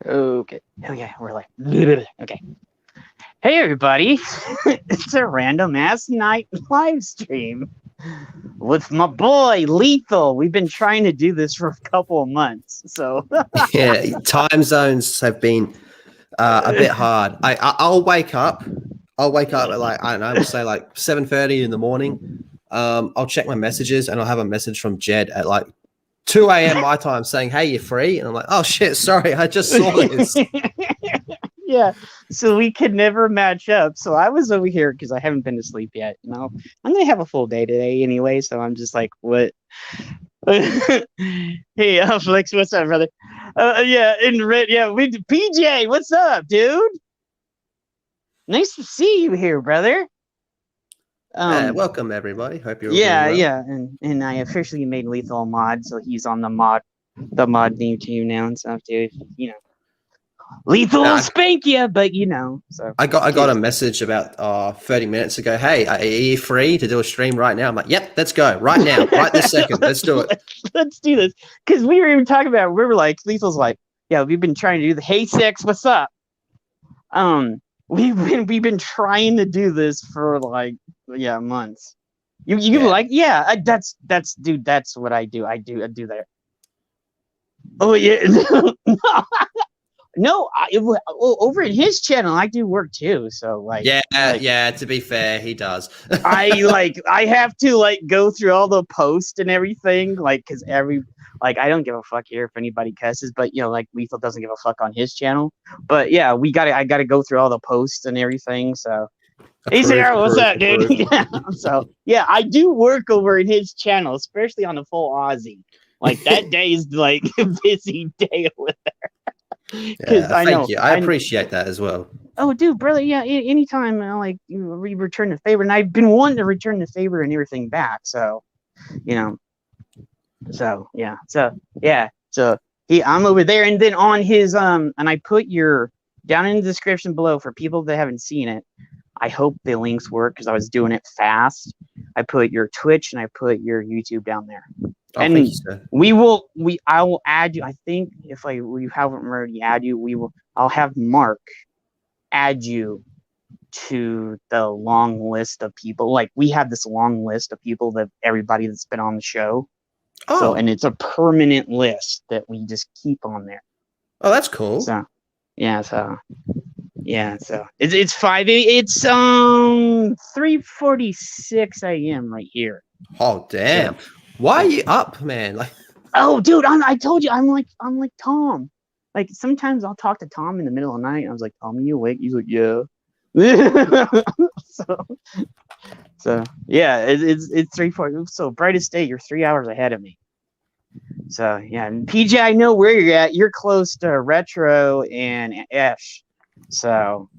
Okay. Oh yeah, we're like okay. Hey everybody, it's a random ass night live stream with my boy Lethal. We've been trying to do this for a couple of months, so Yeah, time zones have been a bit hard. I'll wake up. I'll wake up at like I don't know. We'll say like 7:30 in the morning. I'll check my messages and I'll have a message from Jed at like 2 a.m. my time saying, "Hey, you're free," and I'm like, "Oh shit, sorry, I just saw this." yeah. So we could never match up. So I was over here because I haven't been to sleep yet. I'm gonna have a full day today anyway. So I'm just like, what? Hey, Flex, what's up, brother? Yeah, in red, yeah, we PJ, what's up, dude? Nice to see you here, brother. Welcome everybody. Hope you're all doing Yeah, well. yeah, and I officially made Lethal a mod, so he's on the mod new team now and stuff, dude. Lethal will I, spank you, but so I got a message about 30 minutes ago. Hey, are you free to do a stream right now? I'm like, "Yep, let's go right now, right this second. Let's do it." let's do this because we were even talking about. We were like, Lethal's like, yeah, we've been trying to do the hey sex, what's up? Um, we've been trying to do this for like months. You Yeah. like that's dude, that's what I do. I do that. Oh yeah. No, over at his channel, I do work too. So Yeah, yeah. To be fair, he does. I have to like go through all the posts and everything, like because I don't give a fuck here if anybody cusses, but like Lethal doesn't give a fuck on his channel. But yeah, I gotta go through all the posts and everything. So hey Approve, Sarah, what's approve, up, dude? approve. Yeah. So yeah, I do work over in his channel, especially on the full Aussie. Like that day is like a busy day with because Yeah, I thank know you. I appreciate that as well. oh, dude, brother, yeah, anytime like we return the favor, and I've been wanting to return the favor and everything back. So, you know, so I'm over there, and then on his and I put your down in the description below for people that haven't seen it. I hope the links work because I was doing it fast. I put your Twitch and I put your YouTube down there, Oh, thank you, and sir. I will add you. I think if we haven't already add you, I'll have Marc add you to the long list of people. Like we have this long list of people that everybody that's been on the show. So, Oh, and it's a permanent list that we just keep on there. oh, that's cool. So, yeah, so it's 3:46 a.m. right here. Oh, So, damn. Why are so you up, man? Like, oh, dude, I told you I'm like Tom. Like sometimes I'll talk to Tom in the middle of the night. And I was like, Tom, you awake? He's like, yeah. so So yeah, it's 3:40. So brightest day, you're 3 hours ahead of me. So yeah, and PJ, I know where you're at. You're close to Retro and Esh. So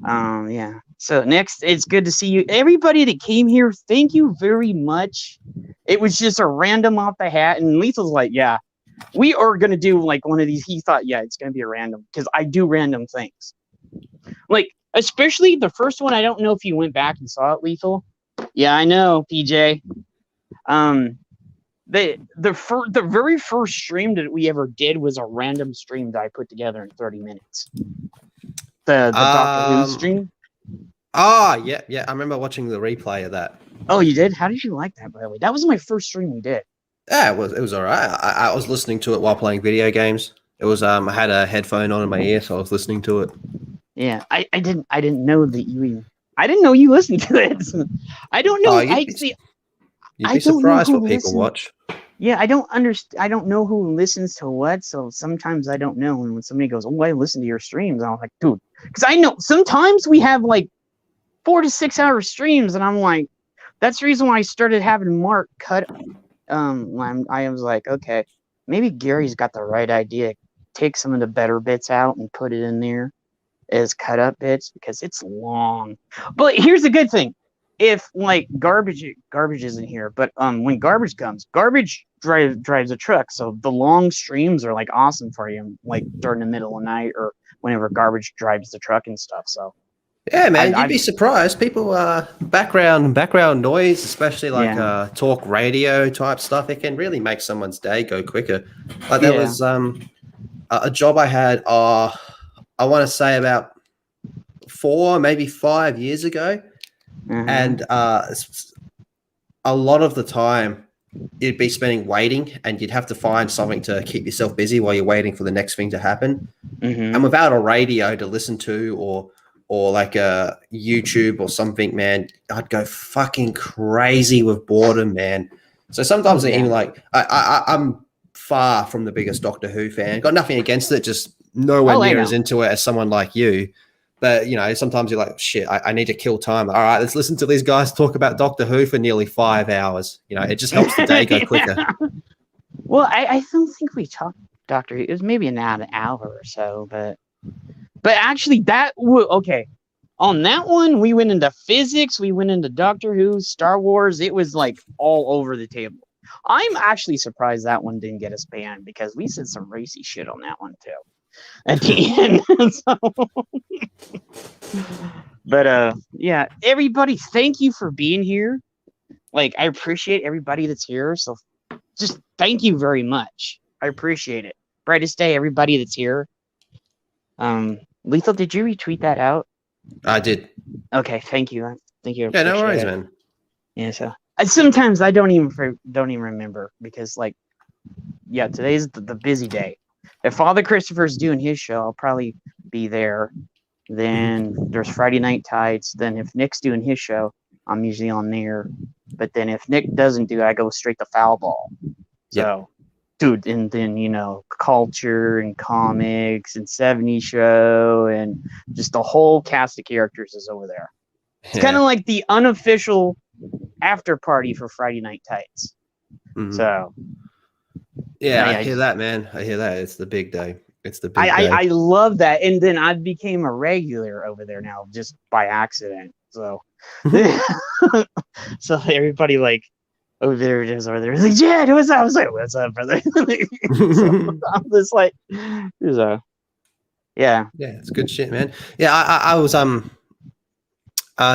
yeah. So next, it's good to see you. Everybody that came here, thank you very much. It was just a random off the hat, and Lethal's like, yeah, we are gonna do like one of these. He thought, yeah, it's gonna be a random because I do random things. Like especially the first one. I don't know if you went back and saw it, Lethal. Yeah, I know, PJ. Um, the very first stream that we ever did was a random stream that I put together in 30 minutes. The Doctor Who um, stream. yeah, yeah. I remember watching the replay of that. Oh, you did? How did you like that, by the way? That was my first stream we did. Yeah, it was all right. I was listening to it while playing video games. It was I had a headphone on in my ear, so I was listening to it. Yeah, I didn't know that you even. I didn't know you listened to it. I don't Oh, know. I see. you'd I be don't know surprised who what people listens. watch. Yeah, I don't understand. I don't know who listens to what. So sometimes I don't know. And when somebody goes, "Oh, I listen to your streams," I'm like, dude, because I know sometimes we have like 4 to 6 hour streams, and I'm like, that's the reason why I started having Marc cut. When I was like, okay, maybe Gary's got the right idea. Take some of the better bits out and put it in there as cut up bits because it's long. But here's the good thing: if like garbage isn't here, but when garbage comes, garbage drives a truck, so the long streams are like awesome for you, like during the middle of the night or whenever garbage drives the truck and stuff. So Yeah, man, you'd I be surprised. People, background noise, especially like yeah talk radio type stuff, it can really make someone's day go quicker. Like there yeah was a job I had, I want to say about 4, maybe 5 years ago. And a lot of the time you'd be spending waiting, and you'd have to find something to keep yourself busy while you're waiting for the next thing to happen. And without a radio to listen to, or like a YouTube or something, man, I'd go fucking crazy with boredom, man. So sometimes even like I'm far from the biggest Doctor Who fan. Got nothing against it, just nowhere near as into it as someone like you. But, you know, sometimes you're like, shit, I need to kill time. All right, let's listen to these guys talk about Doctor Who for nearly 5 hours. You know, it just helps the day go quicker. Well, I don't think we talked Doctor Who. It was maybe an hour or so, but actually okay. On that one, we went into physics, we went into Doctor Who, Star Wars. It was like all over the table. I'm actually surprised that one didn't get us banned, because we said some racy shit on that one too at the end. But yeah, everybody, thank you for being here. Like, I appreciate everybody that's here. So just thank you very much. I appreciate it. Brightest day, everybody that's here. Lethal, did you retweet that out? I did. Okay, thank you. Thank you. Yeah, no worries, man. Yeah, so sometimes I don't even remember, because, like, yeah, today's the busy day. If Father Christopher's doing his show, I'll probably be there. Then there's Friday Night Tides. Then if Nick's doing his show, I'm usually on there. But then if Nick doesn't do it, I go straight to Foul Ball. So, dude, and then, you know, Culture and Comics and 70 Show and just the whole cast of characters is over there. It's kind of like the unofficial after party for Friday Night Tights. So, yeah, I hear that, man. I hear that. It's the big day. It's the big day. I love that. And then I became a regular over there now, just by accident. So, so everybody, like, over there, is like, Jed, what's up? I was like, what's up, brother? So I'm just like, yeah, it's good shit, man. Yeah, I was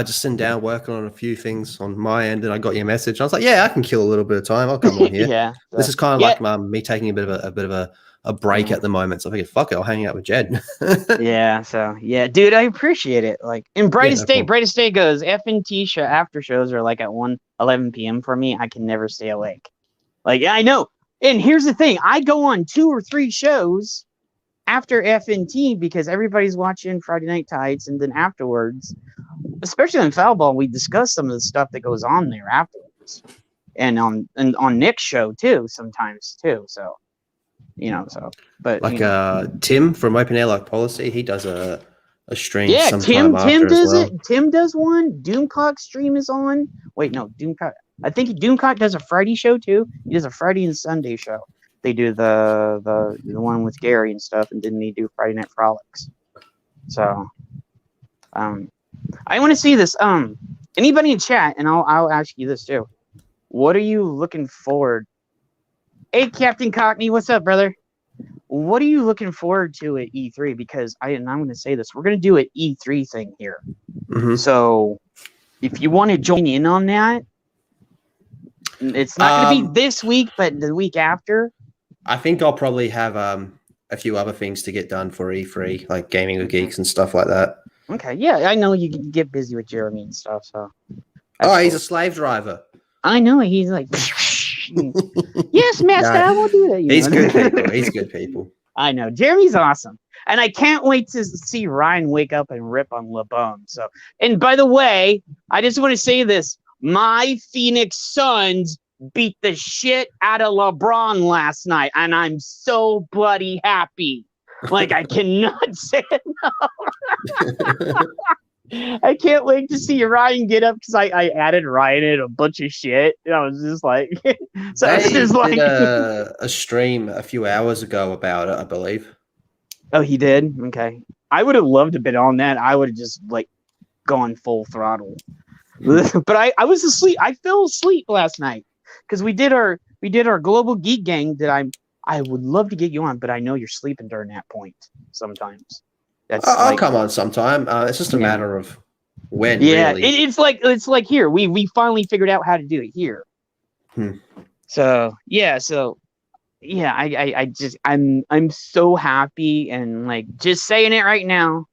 just sitting down working on a few things on my end, and I got your message. I was like, yeah, I can kill a little bit of time. I'll come on here. This is kind of like me taking a bit of a break at the moment. So I figured, fuck it, I'll hang out with Jed. So yeah, dude, I appreciate it. Like, in Brightest Day goes, FNT show after shows are like at 11 p.m. for me. I can never stay awake. Like, I know. And here's the thing, I go on 2 or 3 shows after FNT because everybody's watching Friday Night Tides, and then afterwards, especially on Foul Ball, we discuss some of the stuff that goes on there afterwards. And on Nick's show too, sometimes too. So, you know, but like Tim from Open Air Like Policy, he does a stream. Yeah, Tim does well. it. Tim does one. Doomcock stream is on. Wait, no, Doomcock. I think Doomcock does a Friday show too. He does a Friday and Sunday show. They do the one with Gary and stuff, and then they do Friday Night Frolics. So, I want to see this. Anybody in chat, and I'll ask you this too. What are you looking forward? Hey, Captain Cockney, what's up, brother? What are you looking forward to at E3? Because I'm going to say this. We're going to do an E3 thing here. So if you want to join in on that, it's not going to be this week, but the week after. I think I'll probably have a few other things to get done for E3, like Gaming with Geeks and stuff like that. Okay, yeah, I know you get busy with Jeremy and stuff. So. He's a slave driver. I know. He's like... Yes, master, I will do that. He's good people. He's good people. I know. Jeremy's awesome. And I can't wait to see Ryan wake up and rip on LeBron. So, and by the way, I just want to say this. My Phoenix Suns beat the shit out of LeBron last night, and I'm so bloody happy. Like, I cannot say it enough. I can't wait to see Ryan get up, because I added Ryan in a bunch of shit. And I was just like, so they did like a stream a few hours ago about it, I believe. Oh, he did? Okay. I would have loved to have been on that. I would have just like gone full throttle. But I was asleep. I fell asleep last night because we did our global geek gang that I would love to get you on, but I know you're sleeping during that point sometimes. I'll come on sometime. It's just a matter of when. Yeah, really. It's like here. We finally figured out how to do it here. So yeah, so yeah, I'm so happy, and like just saying it right now.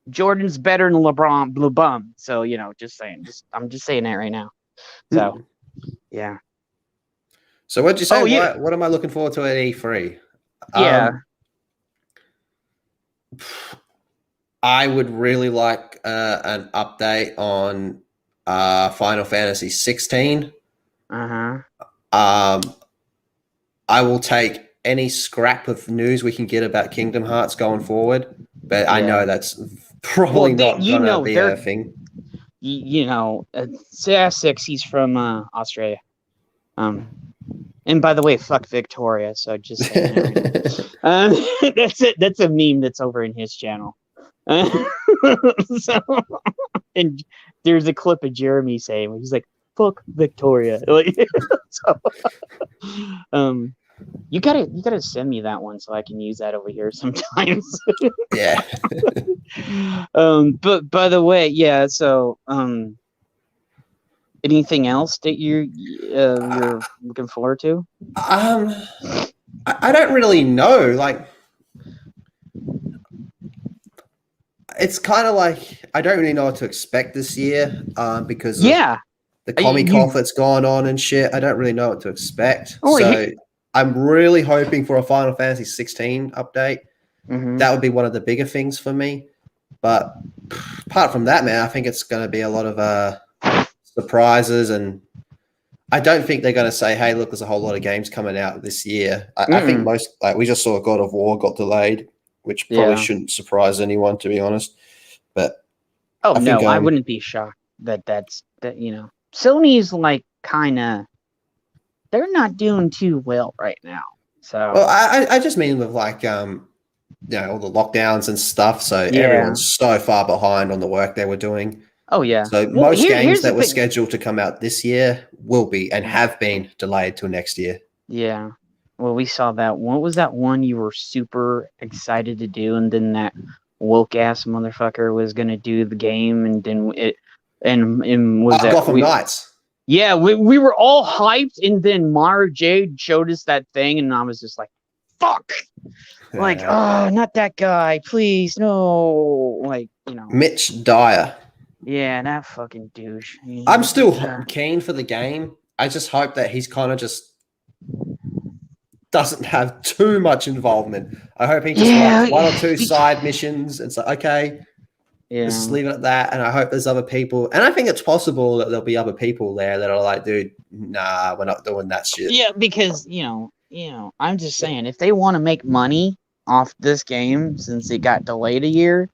Jordan's better than LeBron Blue Bum. So, just saying. I'm just saying that right now. So, yeah. So what'd you say? Oh, yeah. What am I looking forward to at E3? Yeah. I would really like an update on Final Fantasy 16. Uh-huh. Um, I will take any scrap of news we can get about Kingdom Hearts going forward, but I know Yeah. that's probably Well, not gonna be a thing. Six, he's from Australia. And by the way, fuck Victoria. So just saying that right now. That's it. That's a meme that's over in his channel. So, and there's a clip of Jeremy saying, he's like, "Fuck Victoria." Like, so, you gotta send me that one so I can use that over here sometimes. Yeah. But by the way, yeah. So, anything else that you're looking forward to? I don't really know. Like, it's kind of like I don't really know what to expect this year because of Yeah, the Comic Con that's gone on and shit. I don't really know what to expect. So I'm really hoping for a Final Fantasy 16 update. That would be one of the bigger things for me. But apart from that, man, I think it's going to be a lot of surprises, and I don't think they're going to say, "Hey, look, there's a whole lot of games coming out this year." I think most, like, we just saw God of War got delayed, which probably shouldn't surprise anyone, to be honest. But I wouldn't be shocked that Sony's like kind of, they're not doing too well right now. So, well, I just mean with like all the lockdowns and stuff. So everyone's so far behind on the work they were doing. Oh yeah. So most games that were scheduled to come out this year will be and have been delayed till next year. Yeah. Well, we saw that. What was that one you were super excited to do, and then that woke ass motherfucker was gonna do the game, and then was that Gotham Knights? Yeah, we were all hyped, and then Mara Jade showed us that thing, and I was just like, "Fuck!" Like, oh, not that guy, please, no. Like, Mitch Dyer. Yeah, that fucking douche. I'm still keen for the game. I just hope that he's kind of just doesn't have too much involvement. I hope he just writes one or two side missions and say, okay, just leave it at that. And I hope there's other people. And I think it's possible that there'll be other people there that are like, dude, nah, we're not doing that shit. Yeah, because, I'm just saying, if they want to make money off this game, since it got delayed a year,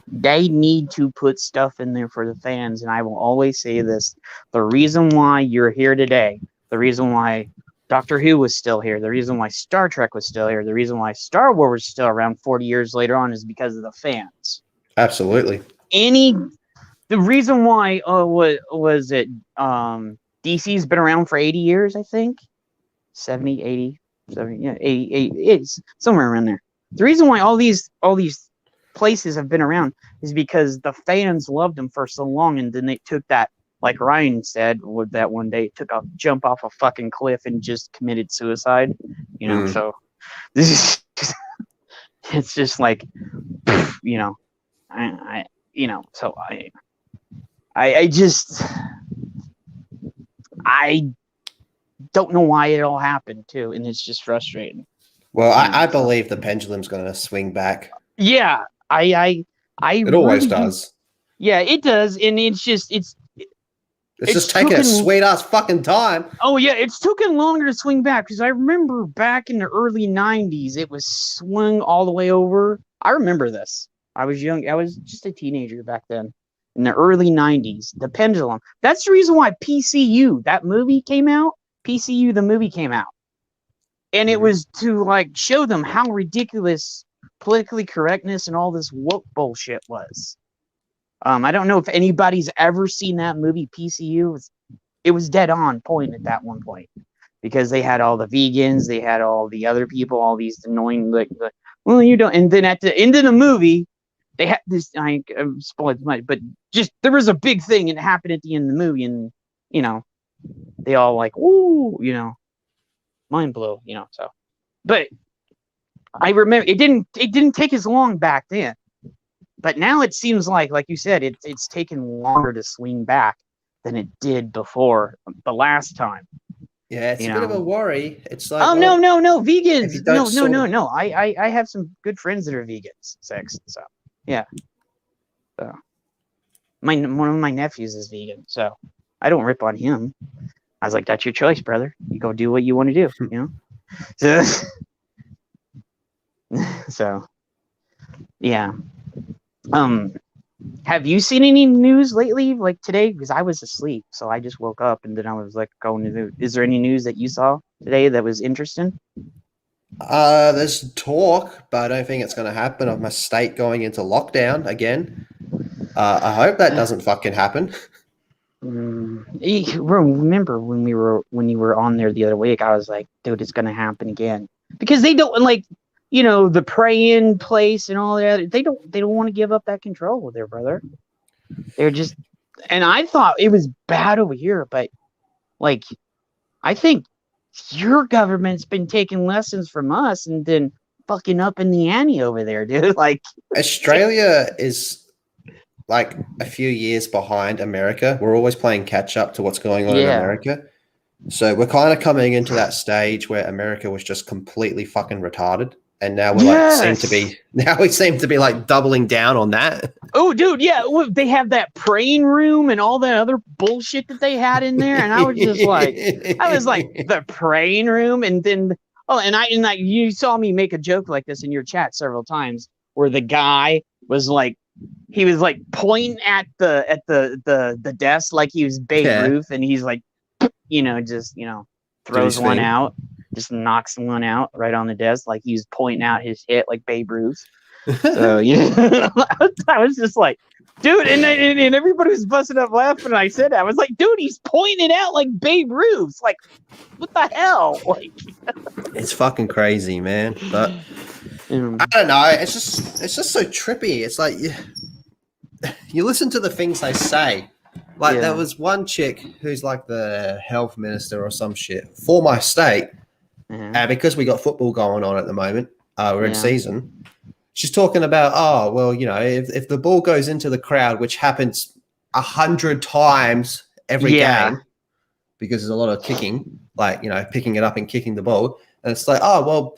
they need to put stuff in there for the fans. And I will always say this: the reason why you're here today, the reason why Doctor Who was still here, the reason why Star Trek was still here, the reason why Star Wars was still around 40 years later on is because of the fans. Absolutely. The reason why was it DC's been around for 80 years, I think. 70, 80, 70, yeah, 80, it's somewhere around there. The reason why all these places have been around is because the fans loved them for so long, and then they took that, like Ryan said, with that one day, took a jump off a fucking cliff and just committed suicide. So this is just, it's just like, I don't know why it all happened too, and it's just frustrating. Well, I believe the pendulum's going to swing back. Yeah, it always does. Yeah, it does, and it's just taking a sweet ass fucking time. Oh yeah, it's taken longer to swing back, because I remember back in the early 90s, it was swung all the way over. I remember this. I was young. I was just a teenager back then. In the early 90s, the pendulum. That's the reason why PCU, that movie came out. PCU, the movie came out. And it was to like show them how ridiculous politically correctness and all this woke bullshit was. I don't know if anybody's ever seen that movie PCU. It was dead on point at that one point, because they had all the vegans, they had all the other people, all these annoying well, you don't. And then at the end of the movie, they had this. I spoiled much, but just there was a big thing and it happened at the end of the movie, and they all like, ooh, mind blow, so But I remember it didn't take as long back then. But now it seems like you said, it's taken longer to swing back than it did before the last time. Yeah, it's You a bit of a know? worry. It's like, Oh well, no, if vegans. you don't No. I have some good friends that are vegans, sex. So yeah. So one of my nephews is vegan, so I don't rip on him. I was like, that's your choice, brother. You go do what you want to do, you know? So yeah. Have you seen any news lately, like today? Because I was asleep, so I just woke up and then I was like going to do. Is there any news that you saw today that was interesting? there's talk, but I don't think it's going to happen, of my state going into lockdown again. I hope that doesn't fucking happen. Remember when you were on there the other week? I was like, dude, it's gonna happen again because they don't like, the pray-in place and all that. They don't want to give up that control with their brother. They're just, and I thought it was bad over here, but like, I think your government's been taking lessons from us and then fucking up in the ante over there, dude. Like, Australia is like a few years behind America. We're always playing catch up to what's going on in yeah, America. So we're kind of coming into that stage where America was just completely fucking retarded. And now yes. we seem to be like doubling down on that. Oh, dude, yeah, well, they have that praying room and all that other bullshit that they had in there, and I was like, the praying room, and then you saw me make a joke like this in your chat several times, where the guy was like, he was like pointing at the desk like he was Babe Yeah, Ruth, and he's like, just do his throws one thing. out, just knocks one out right on the desk like he's pointing out his hit like Babe Ruth. So yeah, I was just like, dude, and everybody was busting up laughing. And I said that. I was like, dude, he's pointing out like Babe Ruth. Like, what the hell? Like, It's fucking crazy, man. But I um, don't know. It's just so trippy. It's like you listen to the things they say. Like there yeah, was one chick who's like the health minister or some shit for my state, uh-huh, and because we got football going on at the moment, we're in yeah, season. She's talking about, oh well, if the ball goes into the crowd, which happens 100 times every yeah. game, because there's a lot of kicking, like picking it up and kicking the ball, and it's like, oh well,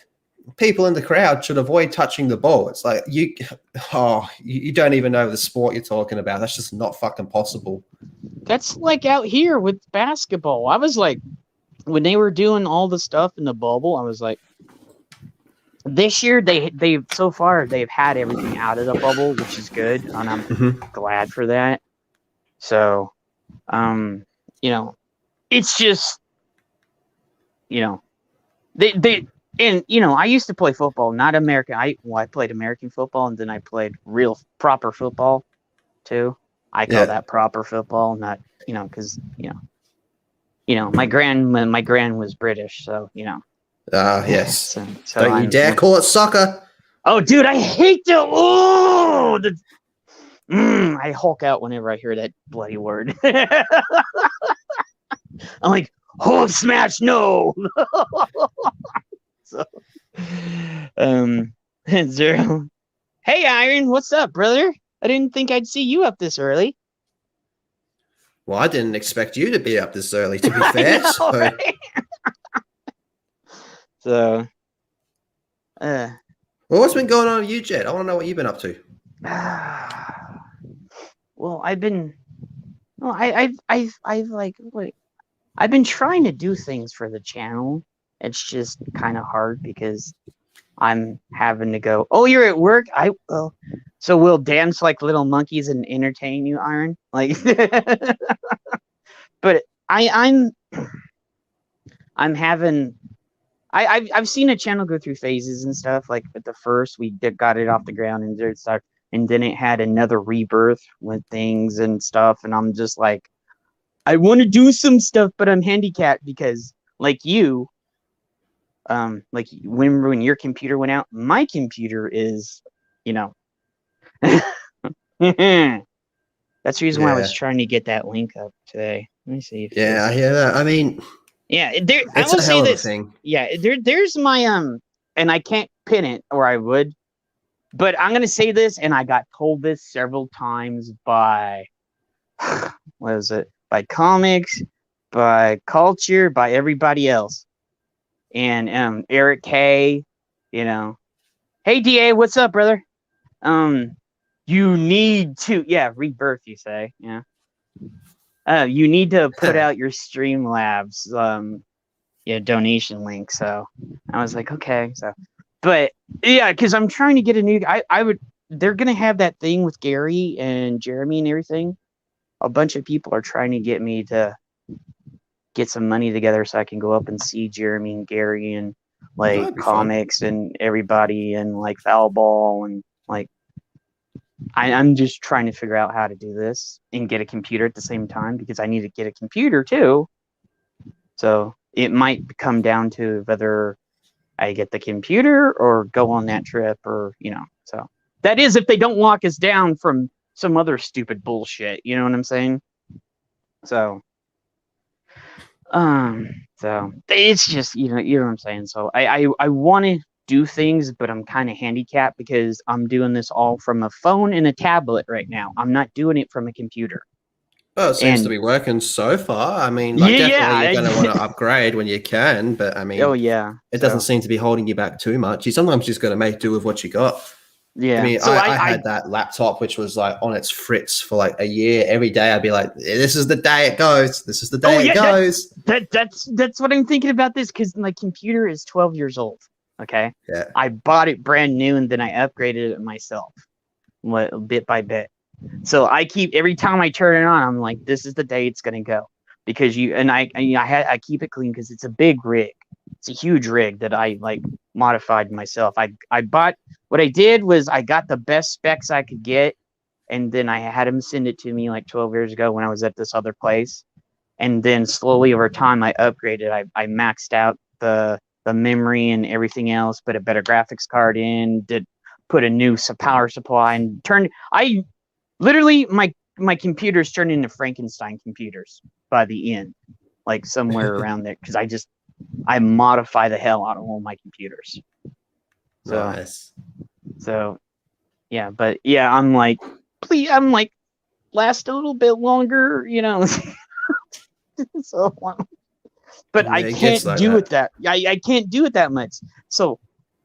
people in the crowd should avoid touching the ball. It's like you don't even know the sport you're talking about. That's just not fucking possible. That's like out here with basketball. I was like, when they were doing all the stuff in the bubble, I was like, this year they've so far they've had everything out of the bubble, which is good, and I'm Mm-hmm. glad for that. So, um, it's just, they and I used to play football, not American. I played American football, and then I played real proper football too. I call Yeah. that proper football, not because my grand was British, so Yes. so Don't you dare call it soccer. oh, dude, I hate I Hulk out whenever I hear that bloody word. I'm like, Hulk smash, no. So, Zero. Hey, Iron, what's up, brother? I didn't think I'd see you up this early. Well, I didn't expect you to be up this early, to be I fair. know, right? So, Well, what's been going on with you, Jed? I want to know what you've been up to. well, I've been, well, I've like, wait, I've been trying to do things for the channel. It's just kind of hard because I'm having to go. Oh, you're at work. So we'll dance like little monkeys and entertain you, Iron. Like, but I'm having. I've seen a channel go through phases and stuff. Like at the first, we got it off the ground and it started, and then it had another rebirth with things and stuff. And I'm just like, I want to do some stuff, but I'm handicapped because, like you, like when your computer went out, my computer is, that's the reason why I was Yeah. trying to get that link up today. Let me see if Yeah, this. I hear that. I mean, Yeah, I it's will a say hell of a this. thing. Yeah, there's my and I can't pin it, or I would, but I'm gonna say this, and I got told this several times by what is it? By comics, by culture, by everybody else, and Eric K. You know, hey DA, what's up, brother? You need to, yeah, rebirth. You say, yeah. You need to put out your Streamlabs, donation link. So I was like, okay. So, but yeah, because I'm trying to get a new. They're gonna have that thing with Gary and Jeremy and everything. A bunch of people are trying to get me to get some money together so I can go up and see Jeremy and Gary and like comics and everybody and like Foul Ball and like. I'm just trying to figure out how to do this and get a computer at the same time because I need to get a computer too. So it might come down to whether I get the computer or go on that trip or, so that is if they don't lock us down from some other stupid bullshit. You know what I'm saying? So it's just, you know what I'm saying? So I want to do things, but I'm kind of handicapped because I'm doing this all from a phone and a tablet right now. I'm not doing it from a computer. Well, it seems to be working so far. I mean, like, definitely you're going to want to upgrade when you can, but I mean, it doesn't seem to be holding you back too much. You sometimes just got to make do with what you got. Yeah. I mean, so I had that laptop, which was like on its fritz for like a year. Every day I'd be like, this is the day it goes. This is the day it goes. That's what I'm thinking about this because my computer is 12 years old. Okay. Yeah. I bought it brand new and then I upgraded it myself bit by bit. So I keep every time I turn it on, I'm like, this is the day it's gonna go. Because I keep it clean because it's a big rig. It's a huge rig that I like modified myself. I bought what I did was I got the best specs I could get, and then I had him send it to me like 12 years ago when I was at this other place. And then slowly over time I upgraded. I maxed out the memory and everything else, put a better graphics card in, put a new power supply and literally my computers turned into Frankenstein computers by the end, like somewhere around there, because I modify the hell out of all my computers. So, nice. So yeah, but yeah, I'm like, last a little bit longer, so but yeah, I can't do it that. I can't do it that much. So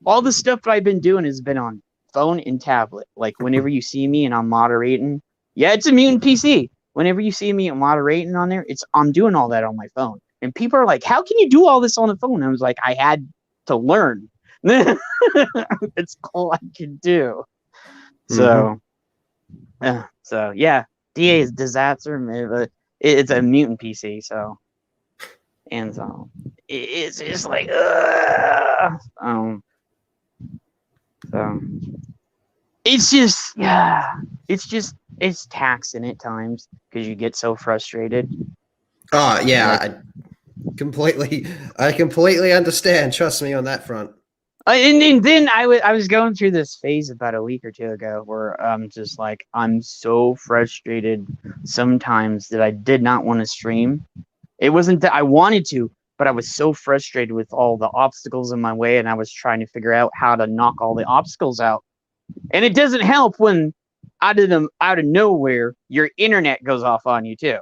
all the stuff that I've been doing has been on phone and tablet. Like whenever you see me and I'm moderating, it's a mutant PC. Whenever you see me moderating on there, I'm doing all that on my phone. And people are like, how can you do all this on the phone? I was like, I had to learn. It's all I can do. So, yeah, DA is disaster. It's a mutant PC. So, and so it's just like, so it's just, it's taxing at times because you get so frustrated. Oh yeah, I completely understand. Trust me on that front. And then I was going through this phase about a week or two ago where I'm just like, I'm so frustrated sometimes that I did not want to stream. It wasn't that I wanted to, but I was so frustrated with all the obstacles in my way, and I was trying to figure out how to knock all the obstacles out. And it doesn't help when out of nowhere your internet goes off on you too.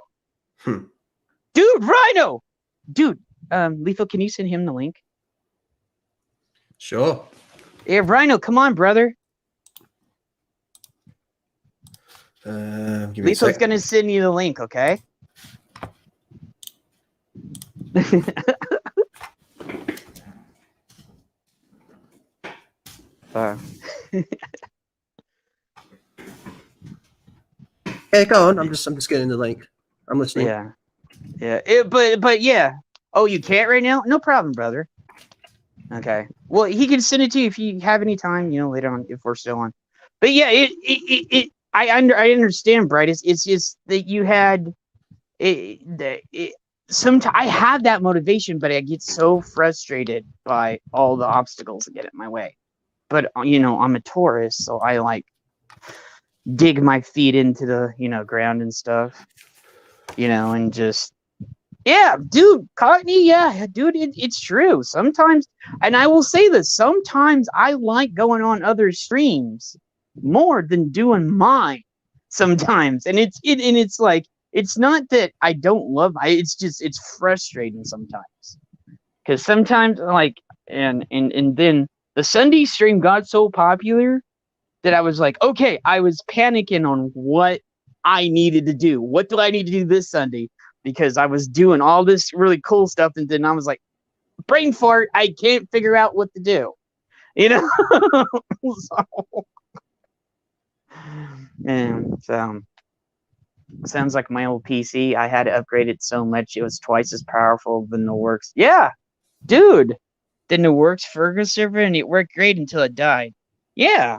Dude, Rhino! Dude, Lethal, can you send him the link? Sure. Yeah, Rhino, come on, brother. Lethal's gonna send you the link, okay? Yeah, go on. I'm just getting the link. I'm listening. Yeah. But yeah. Oh, you can't right now? No problem, brother. Okay. Well, he can send it to you if you have any time, later on if we're still on. But yeah, I understand, Bright. It's just that you had sometimes I have that motivation, but I get so frustrated by all the obstacles that get in my way. But I'm a Taurus, so I like dig my feet into the ground and stuff, and just Yeah, dude, Courtney, yeah, dude, it's true. Sometimes, and I will say this, sometimes I like going on other streams more than doing mine sometimes. And it's like it's not that I don't love it's just it's frustrating sometimes. Cuz sometimes like and then the Sunday stream got so popular that I was like, okay, I was panicking on what I needed to do. What do I need to do this Sunday? Because I was doing all this really cool stuff, and then I was like, brain fart, I can't figure out what to do. You know? So, and sounds like my old PC. I had to upgrade it so much it was twice as powerful than the works. Yeah, dude. Then the works Fergus server, and it worked great until it died. Yeah.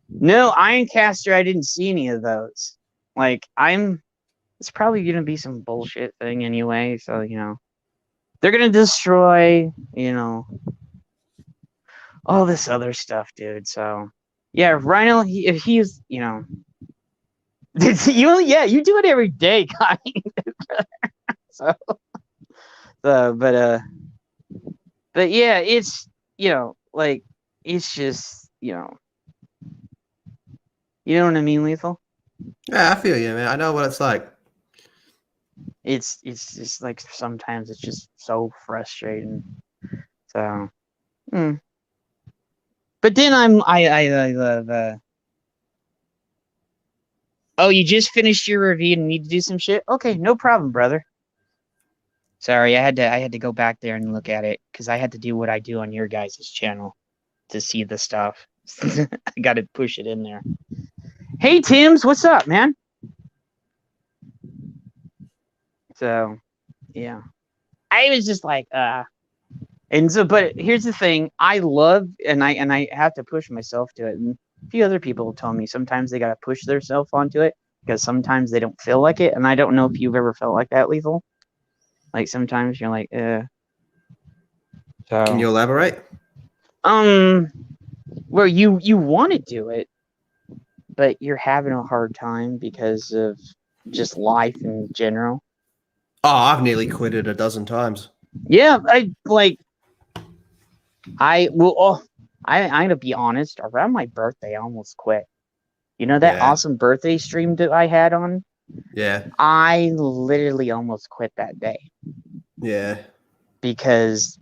No, Ironcaster, I didn't see any of those. Like, it's probably going to be some bullshit thing anyway. So, they're going to destroy, all this other stuff, dude. So, yeah, Rhino, if he's, you do it every day, kind of. So, but yeah, it's, like, it's just, you know what I mean, Lethal? Yeah, I feel you, man. I know what it's like. It's just like sometimes it's just so frustrating. So, but then I love. Oh, you just finished your review and need to do some shit? Okay, no problem, brother. Sorry, I had to go back there and look at it because I had to do what I do on your guys' channel to see the stuff. I got to push it in there. Hey, Tim's, what's up, man? So, yeah, I was just like, and so, but here's the thing: I love, and I have to push myself to it. And a few other people told me sometimes they got to push themselves onto it because sometimes they don't feel like it. And I don't know if you've ever felt like that, Lethal. Like sometimes you're like, So, Can you elaborate? where you want to do it, but you're having a hard time because of just life in general. Oh, I've nearly quit it a dozen times. Yeah, I'm gonna be honest. Around my birthday, I almost quit. You know that awesome birthday stream that I had on? Yeah. I literally almost quit that day. Yeah. Because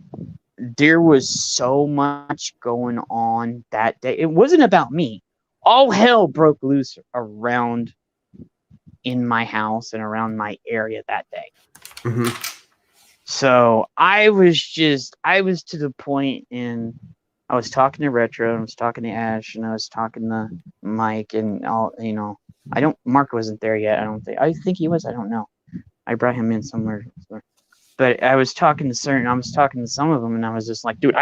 there was so much going on that day. It wasn't about me. All hell broke loose around in my house and around my area that day. Mm-hmm. So I was to the point in I was talking to Retro, I was talking to Ash, and I was talking to Mike, and all Marc wasn't there yet. I think he was. I don't know. I brought him in somewhere. But I was talking to some of them, and I was just like, dude,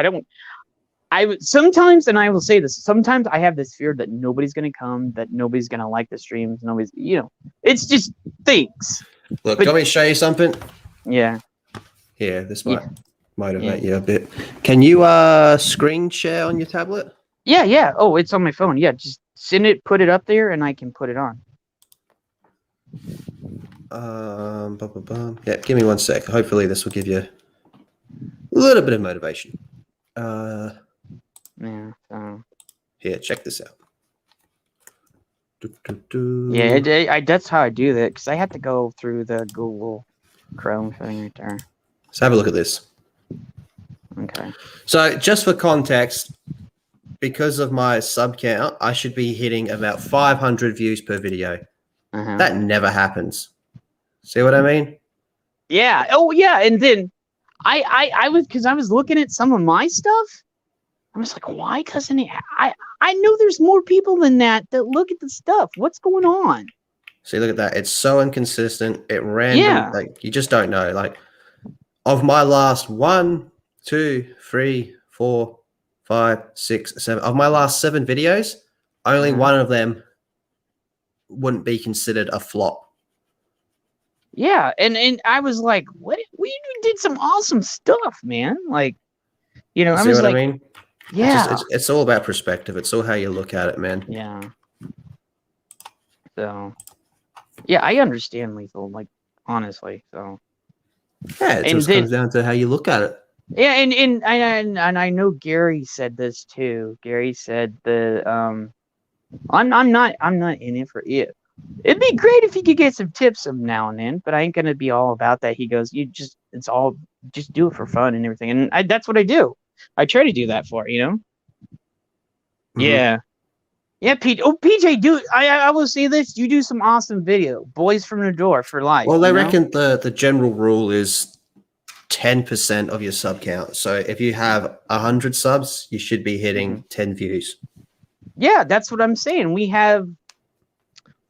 sometimes, and I will say this, sometimes I have this fear that nobody's going to come, that nobody's going to like the streams, it's just things. Look, do you want me to show you something? Yeah. Here, this might motivate you a bit. Can you screen share on your tablet? Yeah. Oh, it's on my phone. Yeah, just send it, put it up there, and I can put it on. Yeah, give me 1 sec. Hopefully this will give you a little bit of motivation. Here, check this out. Yeah, that's how I do that, because I have to go through the Google Chrome thing right there. So have a look at this. Okay. So just for context, because of my sub count, I should be hitting about 500 views per video. That never happens. See what I mean? Yeah. Oh, yeah. And then I was looking at some of my stuff. I was like, why doesn't it? I know there's more people than that look at the stuff. What's going on? See, look at that. It's so inconsistent. It random. Like you just don't know. Like of my last 1, 2, 3, 4, 5, 6, 7. Of my last 7 videos, only one of them wouldn't be considered a flop. Yeah, and I was like, what? We did some awesome stuff, man. Like, I was like, I mean? Yeah. It's all about perspective. It's all how you look at it, man. Yeah. So, yeah, I understand, Lethal. Like, honestly. So Yeah, it and just then comes down to how you look at it. yeah, and I know Gary said this too. Gary said the I'm not in it for it. It'd be great if you could get some tips every now and then, but I ain't gonna be all about that. He goes, you just it's all just do it for fun and everything, and that's what I do. I try to do that for it, you know. Mhm. Yeah, yeah, Pete. Oh, PJ, dude, I will say this: you do some awesome video, boys from the door for life. Well, You they know. reckon the general rule is 10% of your sub count. So if you have 100 subs, you should be hitting 10 views. Yeah, that's what I'm saying.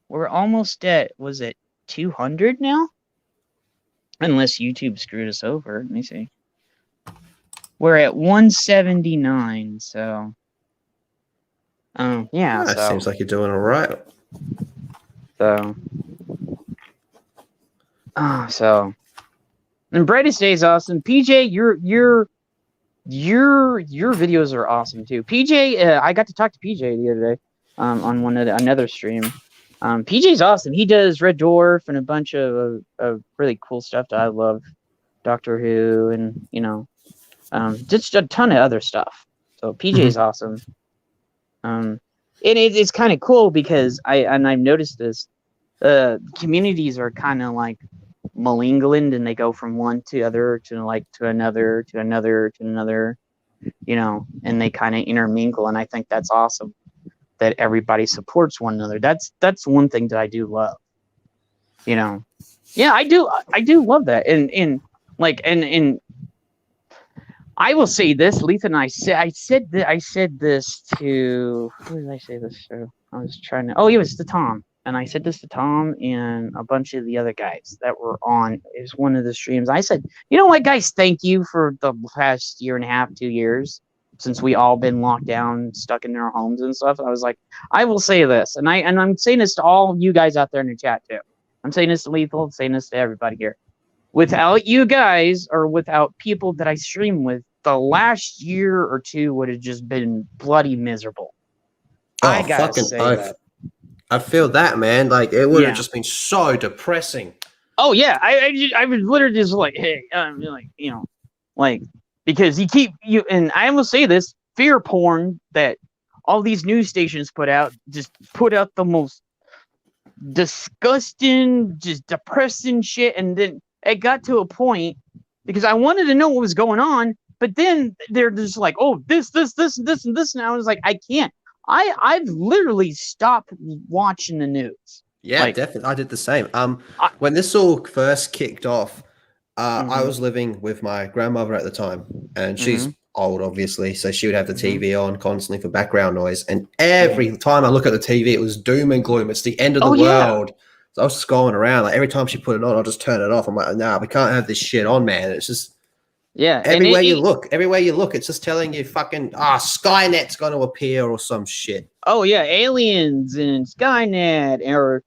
We're almost at, was it 200 now? Unless YouTube screwed us over. Let me see. We're at 179, so yeah, Ah, seems like you're doing all right. so so and Brightest Day is awesome. PJ, your videos are awesome too. PJ, I got to talk to PJ the other day on another stream. PJ's awesome. He does Red Dwarf and a bunch of really cool stuff that I love. Doctor Who and just a ton of other stuff. So PJ's awesome. And it's kind of cool because I've noticed this. Communities are kind of like malingling, and they go from one to other to another to another to another, and they kind of intermingle. And I think that's awesome that everybody supports one another. That's one thing that I do love. Yeah, I do love that. And I will say this, Letha, and I said this to, who did I say this to? I was trying to, it was to Tom. And I said this to Tom and a bunch of the other guys that were on. It was one of the streams. I said, you know what, guys, thank you for the past year and a half, 2 years, since we all been locked down, stuck in our homes and stuff. I was like, I will say this, and I'm saying this to all you guys out there in the chat too. I'm saying this to Lethal, I'm saying this to everybody here. Without you guys, or without people that I stream with, the last year or two would have just been bloody miserable. I gotta fucking say oath. that. I feel that, man. Like, it would have just been so depressing. Oh yeah, I was literally just like, hey, because you and I will say this, fear porn that all these news stations put out the most disgusting, just depressing shit, and then it got to a point because I wanted to know what was going on, but then they're just like, oh, this, and this, and I was like, I can't. I've literally stopped watching the news. Yeah, definitely. I did the same. When this all first kicked off, I was living with my grandmother at the time, and she's old, obviously, so she would have the TV on constantly for background noise. And every time I look at the TV, it was doom and gloom. It's the end of the world. Yeah. So I was just going around. Like, every time she put it on, I'll just turn it off. I'm like, nah, we can't have this shit on, man. It's just everywhere you look, it's just telling you fucking Skynet's going to appear or some shit. Oh yeah, aliens and Skynet, or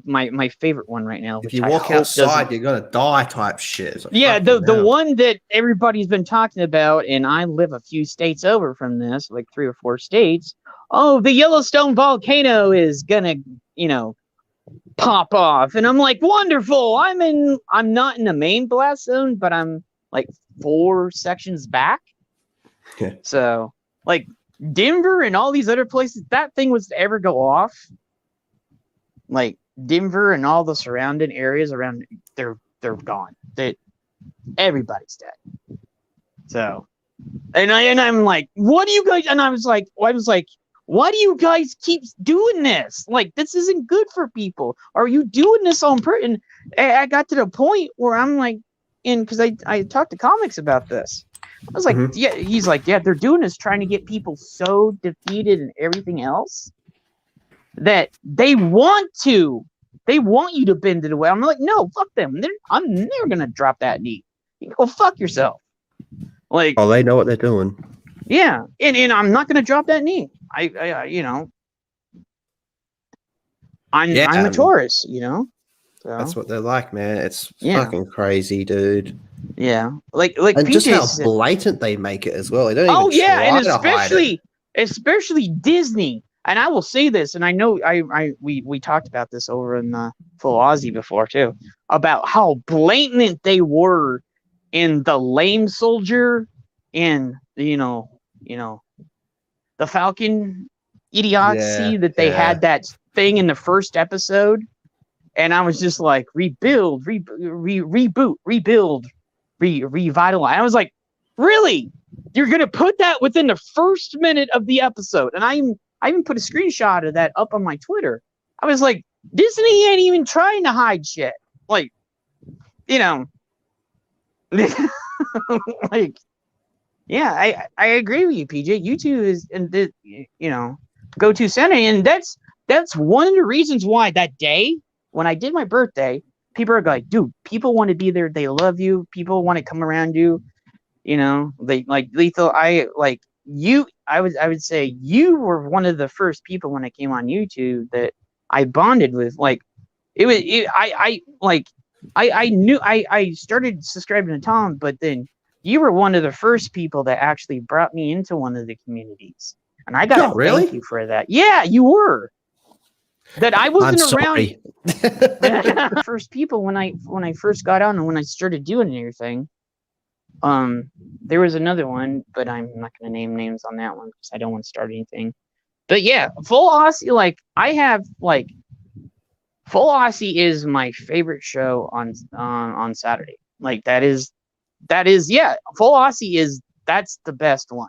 my favorite one right now. If you walk outside, you're gonna die type shit. Like, yeah, the one that everybody's been talking about, and I live a few states over from this, like 3 or 4 states. Oh, the Yellowstone volcano is gonna, pop off, and I'm like, wonderful. I'm not in the main blast zone, but I'm like 4 sections back. Yeah. So, like, Denver and all these other places, that thing was to ever go off, like Denver and all the surrounding areas around, they're gone. Everybody's dead. So, and I'm like, what do you guys? And I was like, why do you guys keep doing this? Like, this isn't good for people. Are you doing this on purpose? And I got to the point where I'm like, because I talked to comics about this. I was like, yeah, he's like, yeah, they're doing this trying to get people so defeated and everything else that they want you to bend it away. I'm like, no, fuck them. I'm never going to drop that knee. You go fuck yourself. Like, they know what they're doing. Yeah. And I'm not going to drop that knee. I'm a Taurus, So. That's what they're like, man. It's fucking crazy, dude. Yeah, like and PJ just how blatant they make it as well. They don't even and try to hide it. especially Disney. and I will say this, and I know we talked about this over in the Full Aussie before too, about how blatant they were in the lame soldier and the Falcon idiocy Yeah, that they yeah. had that thing in the first episode, and I was just like rebuild, reboot, rebuild, revitalize. I was like, really? You're gonna put that within the first minute of the episode? And I even put a screenshot of that up on my Twitter. I was like, Disney ain't even trying to hide shit. Like, like, yeah, I agree with you, PJ. YouTube is go-to center, and that's one of the reasons why that day when I did my birthday, people are like, dude, people want to be there. They love you. People want to come around you. They like Lethal. I would say you were one of the first people when I came on YouTube that I bonded with. Like I knew I started subscribing to Tom, but then you were one of the first people that actually brought me into one of the communities. And I gotta really? thank you for that. Yeah, you were. That I wasn't around. First people when I first got on and when I started doing everything. There was another one, but I'm not gonna name names on that one because I don't want to start anything. But yeah, Full Aussie, like I have like Full Aussie is my favorite show on Saturday. Like that is yeah, Full Aussie that's the best one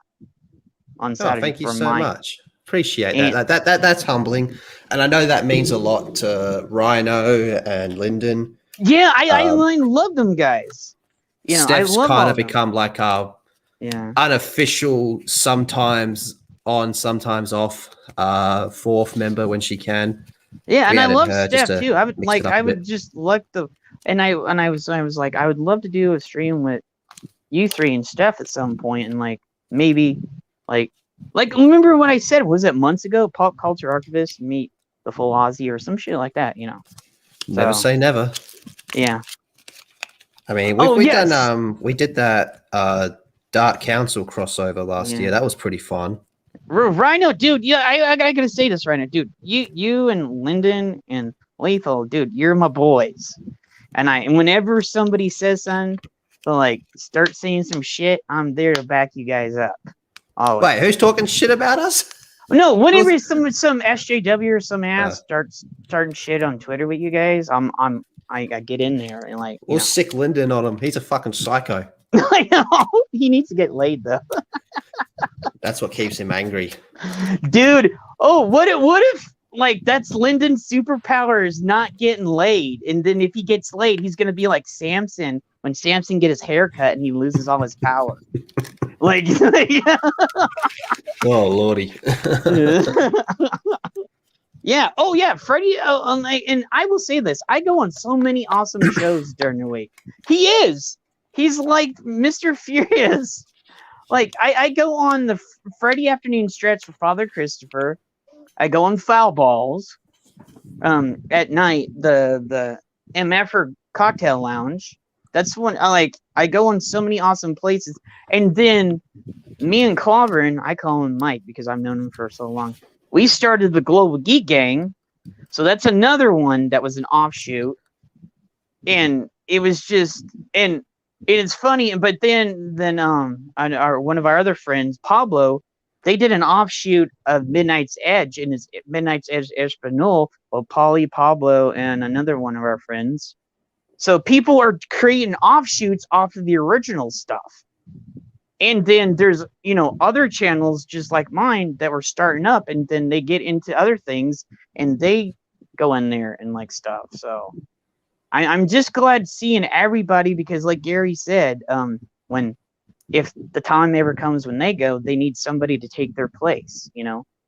on Saturday. Thank you so much. Appreciate that. That's humbling, and I know that means a lot to Rhino and Lyndon. Yeah, I love them guys. Steph's kind of become like our unofficial, sometimes on, sometimes off, fourth member when she can. Yeah, and I love Steph too. I would just like I was like, I would love to do a stream with you three and Steph at some point, and like maybe like remember what I said? Was it months ago? Pop Culture Archivists meet the Full Aussie or some shit like that, Never say never. Yeah. I mean, we did that Dark Council crossover last year. That was pretty fun. Rhino, dude, yeah, I gotta say this right now, dude. You and Lyndon and Lethal, dude, you're my boys. And whenever somebody says something, like start saying some shit, I'm there to back you guys up. Always. Wait, who's talking shit about us? No, whenever some SJW or some ass starts starting shit on Twitter with you guys, I get in there and like we'll sick Lyndon on him. He's a fucking psycho. I know. He needs to get laid though. That's what keeps him angry. Dude, what if like that's Lyndon's superpower is not getting laid, and then if he gets laid, he's gonna be like Samson when Samson get his hair cut and he loses all his power. Like oh lordy. Yeah. Oh yeah, Freddie. And I will say this: I go on so many awesome shows during the week. He's like Mr. Furious. Like I go on the Friday afternoon stretch for Father Christopher. I go on Foul Balls. At night the MF or Cocktail Lounge. That's when I go on so many awesome places. And then me and Cloverin, I call him Mike because I've known him for so long. We started the Global Geek Gang. So that's another one that was an offshoot. And it was just it's funny, but then one of our other friends, Pablo, they did an offshoot of Midnight's Edge, and it's Midnight's Edge Espanol, well, Polly, Pablo, and another one of our friends. So people are creating offshoots off of the original stuff. And then there's, other channels just like mine that were starting up, and then they get into other things and they go in there and like stuff. So I'm just glad seeing everybody because like Gary said, if the time ever comes when they go, they need somebody to take their place.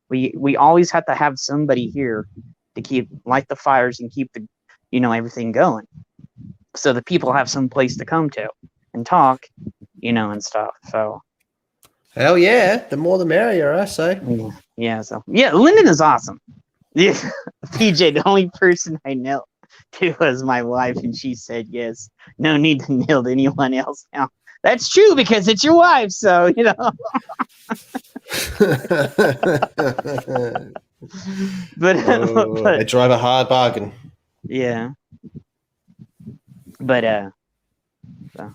We always have to have somebody here to light the fires and keep the, everything going. So the people have some place to come to and talk, and stuff. So. Hell yeah. The more the merrier, I say. Yeah. So yeah, Lyndon is awesome. Yeah. PJ, the only person I know who was my wife, and she said yes. No need to kneel to anyone else now. That's true because it's your wife, so but they drive a hard bargain. Yeah. But so.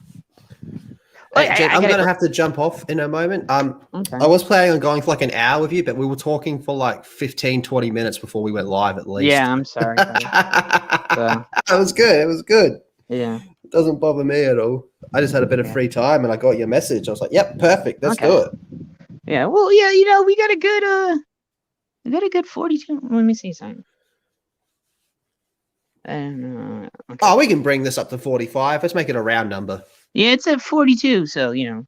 Hey, Jen, I'm gonna have to jump off in a moment. Okay. I was planning on going for like an hour with you, but we were talking for like 15, 20 minutes before we went live at least. Yeah, I'm sorry. So. It was good. It was good. Yeah. It doesn't bother me at all. I just had a bit of free time and I got your message. I was like, yep, perfect. Let's do it. Yeah. Well, yeah, you know, we got a good 42. Let me see something. Okay. Oh, we can bring this up to 45. Let's make it a round number. Yeah, it's at 42, so you know.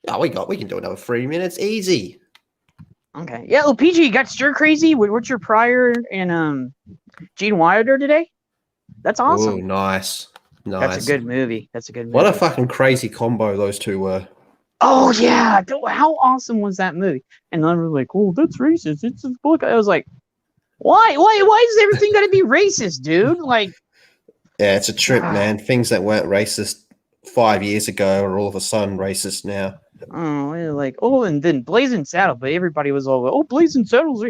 Oh, we can do another 3 minutes. Easy. Okay. Yeah, well, PG, you got stir crazy with Richard Pryor and Gene Wilder today? That's awesome. Oh, nice. That's a good movie. What a fucking crazy combo those two were. Oh yeah. How awesome was that movie? And then we're like, oh, that's racist. It's a book. I was like, why is everything gotta be racist, dude? Like, yeah, it's a trip, man. Things that weren't racist 5 years ago are all of a sudden racist now. Oh, and then Blazing Saddles, but everybody was all like, oh, Blazing Saddles,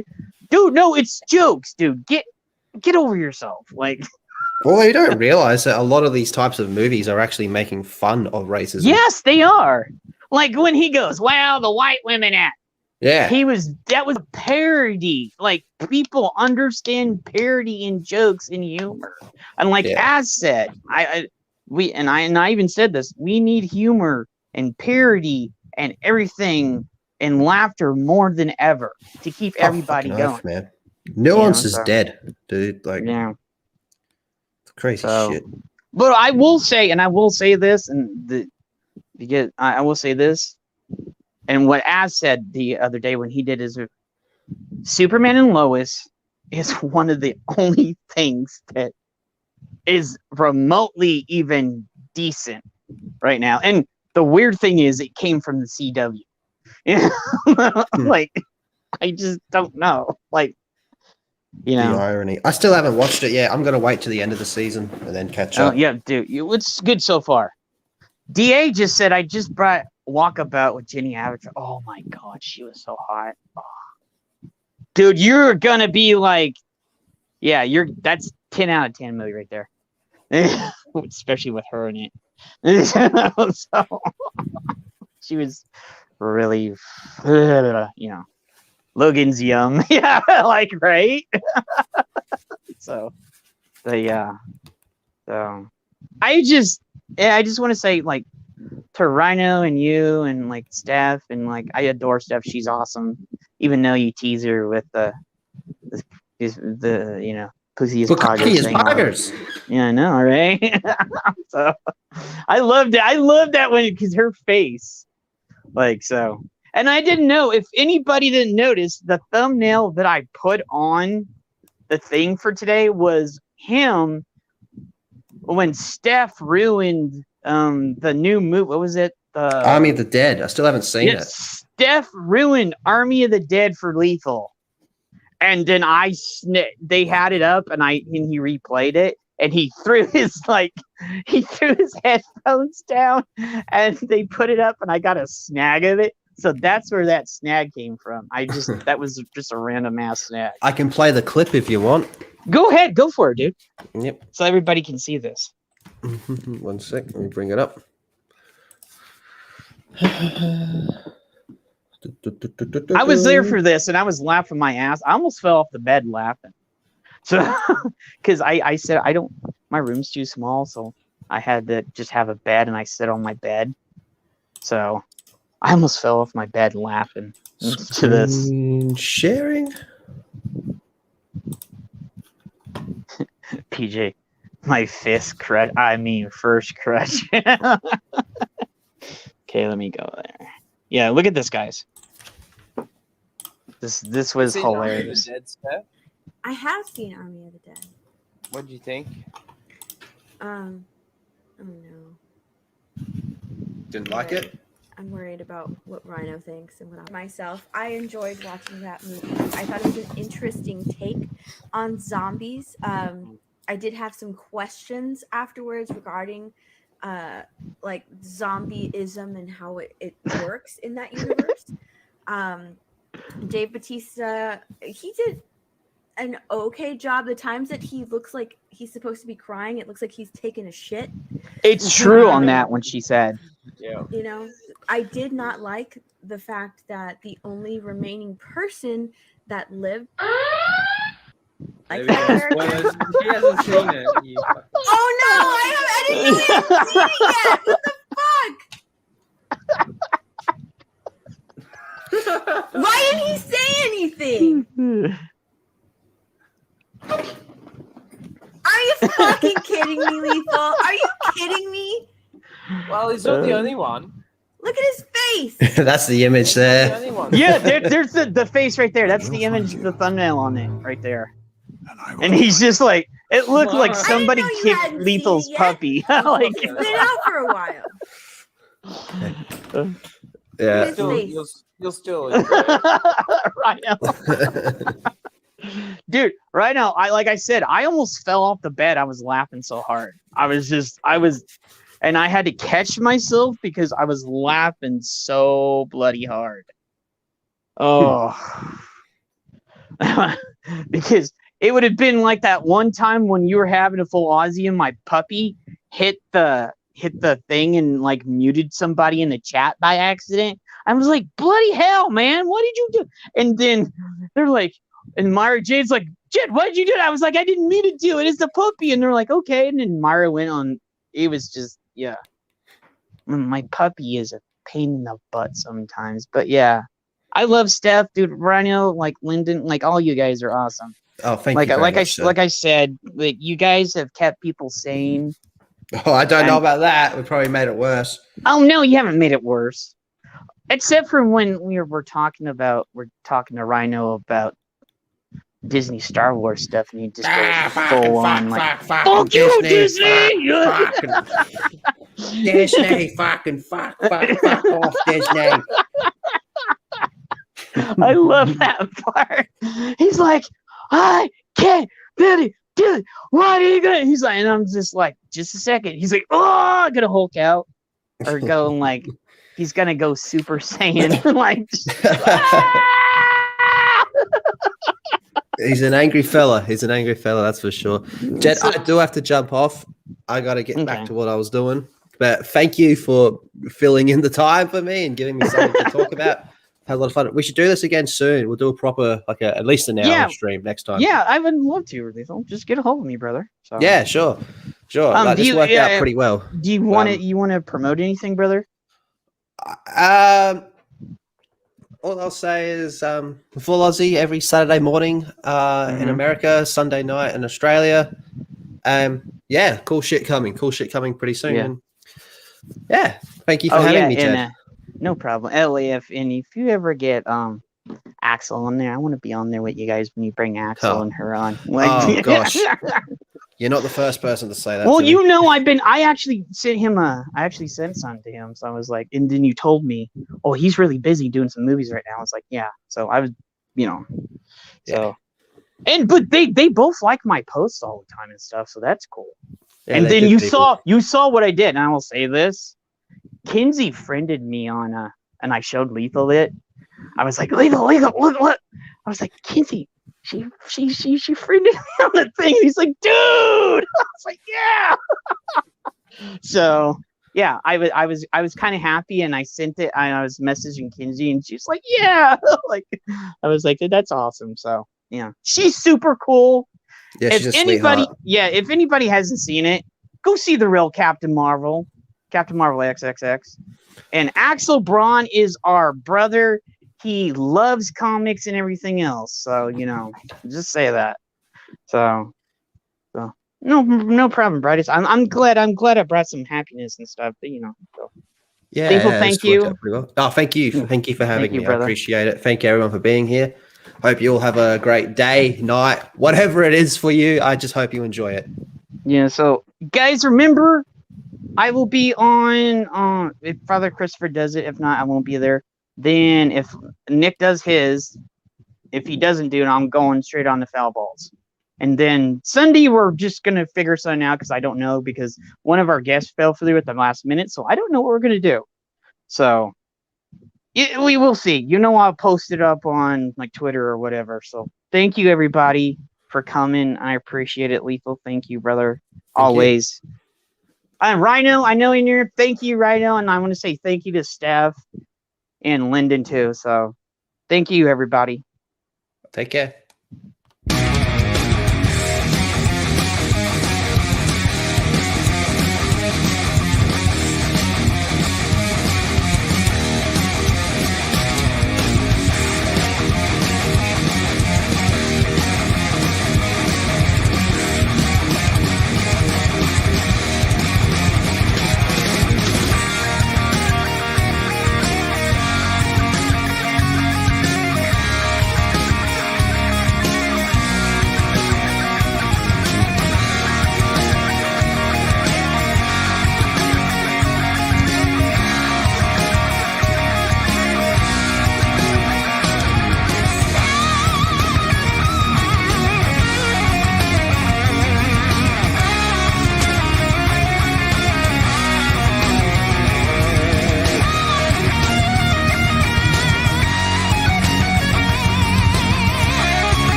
dude. No, it's jokes, dude. Get over yourself, like. Well, you don't realize that a lot of these types of movies are actually making fun of racism. Yes, they are. Like when he goes, "Well, the white women act." Yeah, that was a parody. Like people understand parody and jokes and humor, and like as said, I even said this. We need humor and parody and everything and laughter more than ever to keep everybody going. Man. Nuance is dead, dude. Like, it's crazy shit. But I will say this, and I will say this, and what Az said the other day when he did his Superman and Lois is one of the only things that is remotely even decent right now. And the weird thing is, it came from the CW. Like, I just don't know. Like, you know, the irony. I still haven't watched it yet. I'm gonna wait to the end of the season and then catch up. Yeah, dude, it's good so far. DA just said I just brought Walkabout with Jenny Avitt. Oh my god, she was so hot. Oh. Dude, you're gonna be like, yeah, that's 10 out of 10 movie right there. Especially with her in it. So, she was really, you know, Logan's young. Yeah, like, right? So, yeah. So, I just want to say, like, to Rhino and you and, like, Steph, and, like, I adore Steph. She's awesome. Even though you tease her with the you know, pussy is poggers. Yeah, I know, right? So, I loved it. I loved that one because her face, like, so. And I didn't know, if anybody didn't notice, the thumbnail that I put on the thing for today was him when Steph ruined the new movie. What was it? Army of the Dead. I still haven't seen it. Steph ruined Army of the Dead for Lethal. And then they had it up and he replayed it, and he threw his headphones down and they put it up and I got a snag of it. So that's where that snag came from. That was just a random ass snag. I can play the clip if you want. Go ahead, go for it, dude. Yep. So everybody can see this. 1 sec, let me bring it up. I was there for this and I was laughing my ass. I almost fell off the bed laughing. So, because I said my room's too small, so I had to just have a bed and I sit on my bed. So I almost fell off my bed laughing to this. Sharing? PJ, my first crush. Okay, let me go there. Yeah, look at this, guys. This was hilarious. I have seen Army of the Dead. What did you think? I don't know. Didn't like it? I'm worried about what Rhino thinks and what myself. I enjoyed watching that movie. I thought it was an interesting take on zombies. I did have some questions afterwards regarding like zombieism and how it works in that universe. Dave Bautista, he did an okay job. The times that he looks like he's supposed to be crying, it looks like he's taking a shit. It's true on that one, she said. Yeah. You know, I did not like the fact that the only remaining person that lived. Maybe spoilers. She hasn't seen it. You fucking- Oh no! I didn't know you hadn't seen it yet. What the fuck? Why didn't he say anything? Are you fucking kidding me, Lethal? Are you kidding me? Well, he's not the only one. Look at his face. That's the image He's not the there. only one. Yeah, there's the face right there. That's the image, the thumbnail on it right there. And he's just like, it looked like I didn't somebody know you kicked hadn't seen Lethal's it yet. puppy. Like, It's been out for a while. Yeah. His Still, face. you'll still enjoy it. right now. Dude, right now, like I said, I almost fell off the bed. I was laughing so hard. And I had to catch myself because I was laughing so bloody hard. Oh, because it would have been like that one time when you were having a full Aussie and my puppy hit the thing and like muted somebody in the chat by accident. I was like, bloody hell, man, what did you do? And then they're like, and Myra Jade's like, Jed, what did you do? I was like, I didn't mean to do it. It's the puppy. And they're like, okay. And then Myra went on. It was just, yeah. My puppy is a pain in the butt sometimes. But yeah, I love Steph, dude, Rhino, like Lyndon, like all you guys are awesome. Oh, thank Like you. Very much, like I said, like you guys have kept people sane. Oh, I don't know about that. We probably made it worse. Oh no, you haven't made it worse. Except for when we're talking to Rhino about Disney Star Wars stuff, and he just goes full on like, "Fuck you, Disney!" Disney, fucking fuck off, Disney. I love that part. He's like, I can't really do it. What are you gonna? He's like, and I'm just like, just a second. He's like, oh, I'm gonna Hulk out or go like, he's gonna go Super Saiyan, like. He's an angry fella. That's for sure. Jed, I do have to jump off. I got to get back to what I was doing. But thank you for filling in the time for me and giving me something to talk about. Had a lot of fun. We should do this again soon. We'll do a proper, at least an hour stream next time. Yeah, I would love to, Lethal. Just get a hold of me, brother. So. Yeah, sure. This worked out pretty well. Do you want to? You want to promote anything, brother? All I'll say is full Aussie every Saturday morning in America, Sunday night in Australia. Yeah, cool shit coming pretty soon. Yeah. And yeah, thank you for having me, Jed. No problem. LAF, and if you ever get Axel on there, I want to be on there with you guys when you bring Axel and her on. Like, oh gosh. You're not the first person to say that. Well, you know, I actually sent him I actually sent something to him. So I was like, and then you told me, oh, he's really busy doing some movies right now. I was like, yeah. So I was, so, but they both like my posts all the time and stuff. So that's cool. Yeah, and then you saw what I did. And I will say this, Kinsey friended me on, and I showed Lethal it. I was like, Lethal, look. I was like, Kinsey, she friended me on the thing. He's like, dude. I was like, yeah. So yeah, I was kind of happy, and I sent it. I was messaging Kinsey, and she's like, yeah. Like, I was like, that's awesome. So yeah, she's super cool. Yeah, she's a sweetheart. If anybody hasn't seen it, go see the real Captain Marvel XXX. And Axel Braun is our brother. He loves comics and everything else. So, just say that. So no problem, Brightest. I'm glad I brought some happiness and stuff, but so. Yeah. People, thank you. Well. Oh, thank you. Thank you for having me. Brother. I appreciate it. Thank you everyone for being here. Hope you all have a great day, night, whatever it is for you. I just hope you enjoy it. Yeah, so guys, remember, I will be on if Father Christopher does it. If not, I won't be there. Then if Nick does his, if he doesn't do it, I'm going straight on the foul balls. And then Sunday, we're just going to figure something out because I don't know, because one of our guests fell through at the last minute. So I don't know what we're going to do. So We will see. You know, I'll post it up on like Twitter or whatever. So thank you everybody for coming. I appreciate it. Lethal, thank you, brother. Thank you. Always. And Rhino, I know you're here. Thank you, Rhino, and I want to say thank you to Steph and Lyndon too. So thank you, everybody. Take care.